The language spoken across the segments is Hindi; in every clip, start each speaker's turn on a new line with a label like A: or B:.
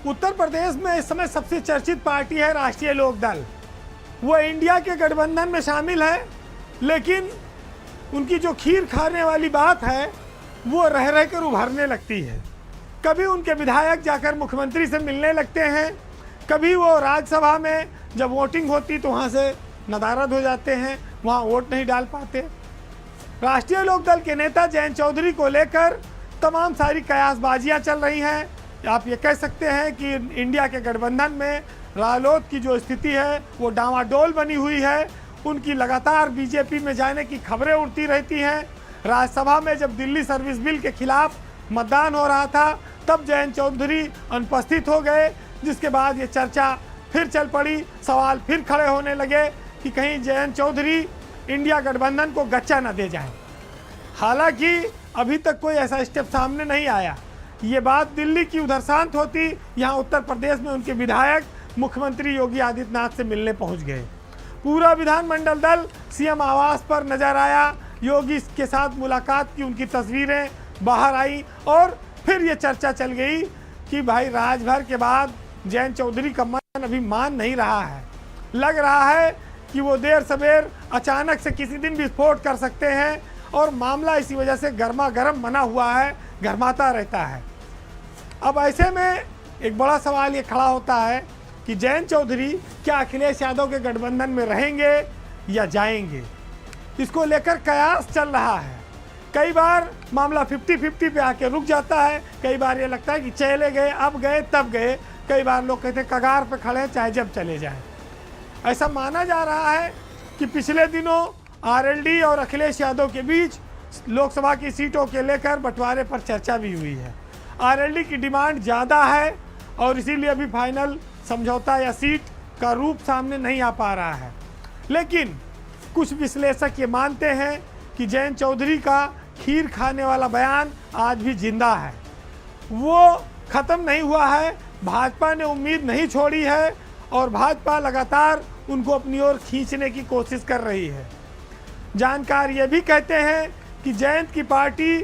A: उत्तर प्रदेश में इस समय सबसे चर्चित पार्टी है राष्ट्रीय लोकदल। वो इंडिया के गठबंधन में शामिल है, लेकिन उनकी जो खीर खाने वाली बात है वो रह रह कर उभरने लगती है। कभी उनके विधायक जाकर मुख्यमंत्री से मिलने लगते हैं, कभी वो राज्यसभा में जब वोटिंग होती तो वहाँ से नदारद हो जाते हैं, वहाँ वोट नहीं डाल पाते। राष्ट्रीय लोकदल के नेता जयंत चौधरी को लेकर तमाम सारी कयासबाजियाँ चल रही हैं। आप ये कह सकते हैं कि इंडिया के गठबंधन में रालोद की जो स्थिति है वो डामाडोल बनी हुई है। उनकी लगातार बीजेपी में जाने की खबरें उड़ती रहती हैं। राज्यसभा में जब दिल्ली सर्विस बिल के खिलाफ मतदान हो रहा था तब जयंत चौधरी अनुपस्थित हो गए, जिसके बाद ये चर्चा फिर चल पड़ी। सवाल फिर खड़े होने लगे कि कहीं जयंत चौधरी इंडिया गठबंधन को गच्चा न दे जाए। हालांकि अभी तक कोई ऐसा स्टेप सामने नहीं आया। ये बात दिल्ली की उधर शांत होती, यहाँ उत्तर प्रदेश में उनके विधायक मुख्यमंत्री योगी आदित्यनाथ से मिलने पहुँच गए। पूरा विधानमंडल दल सीएम आवास पर नजर आया। योगी के साथ मुलाकात की उनकी तस्वीरें बाहर आई और फिर ये चर्चा चल गई कि भाई राजभर के बाद जयंत चौधरी का मन अभी मान नहीं रहा है। लग रहा है कि वो देर सवेर अचानक से किसी दिन विस्फोट कर सकते हैं और मामला इसी वजह से गर्मा गर्म बना हुआ है, गर्माता रहता है। अब ऐसे में एक बड़ा सवाल ये खड़ा होता है कि जयंत चौधरी क्या अखिलेश यादव के गठबंधन में रहेंगे या जाएंगे, इसको लेकर कयास चल रहा है। कई बार मामला 50-50 पे आके रुक जाता है, कई बार ये लगता है कि चले गए, अब गए तब गए, कई बार लोग कहते हैं कगार पे खड़े चाहे जब चले जाएं। ऐसा माना जा रहा है कि पिछले दिनों आरएलडी और अखिलेश यादव के बीच लोकसभा की सीटों के लेकर बंटवारे पर चर्चा भी हुई है। आरएलडी की डिमांड ज़्यादा है और इसीलिए अभी फाइनल समझौता या सीट का रूप सामने नहीं आ पा रहा है। लेकिन कुछ विश्लेषक ये मानते हैं कि जयंत चौधरी का खीर खाने वाला बयान आज भी जिंदा है, वो ख़त्म नहीं हुआ है। भाजपा ने उम्मीद नहीं छोड़ी है और भाजपा लगातार उनको अपनी ओर खींचने की कोशिश कर रही है। जानकार ये भी कहते हैं कि जयंत की पार्टी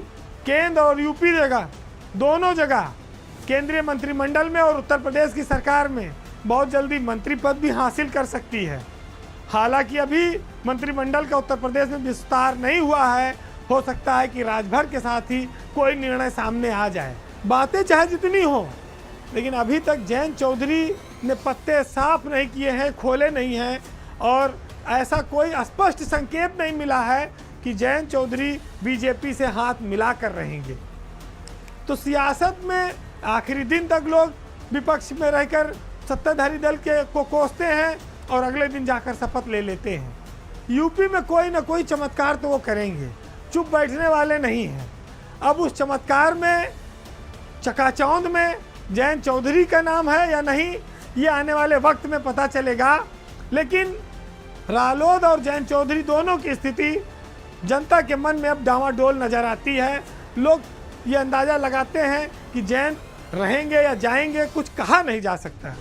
A: केंद्र और यूपी जगह दोनों जगह केंद्रीय मंत्रिमंडल में और उत्तर प्रदेश की सरकार में बहुत जल्दी मंत्री पद भी हासिल कर सकती है। हालांकि अभी मंत्रिमंडल का उत्तर प्रदेश में विस्तार नहीं हुआ है, हो सकता है कि राजभर के साथ ही कोई निर्णय सामने आ जाए। बातें चाहे जितनी हो, लेकिन अभी तक जयंत चौधरी ने पत्ते साफ नहीं किए हैं, खोले नहीं हैं और ऐसा कोई स्पष्ट संकेत नहीं मिला है कि जयंत चौधरी बीजेपी से हाथ मिलाकर रहेंगे। तो सियासत में आखिरी दिन तक लोग विपक्ष में रहकर सत्ताधारी दल के को कोसते हैं और अगले दिन जाकर शपथ ले लेते हैं। यूपी में कोई ना कोई चमत्कार तो वो करेंगे, चुप बैठने वाले नहीं हैं। अब उस चमत्कार में चकाचौंध में जयंत चौधरी का नाम है या नहीं, ये आने वाले वक्त में पता चलेगा। लेकिन रालोद और जयंत चौधरी दोनों की स्थिति जनता के मन में अब डामाडोल नजर आती है। लोग ये अंदाज़ा लगाते हैं कि जयंत रहेंगे या जाएंगे, कुछ कहा नहीं जा सकता।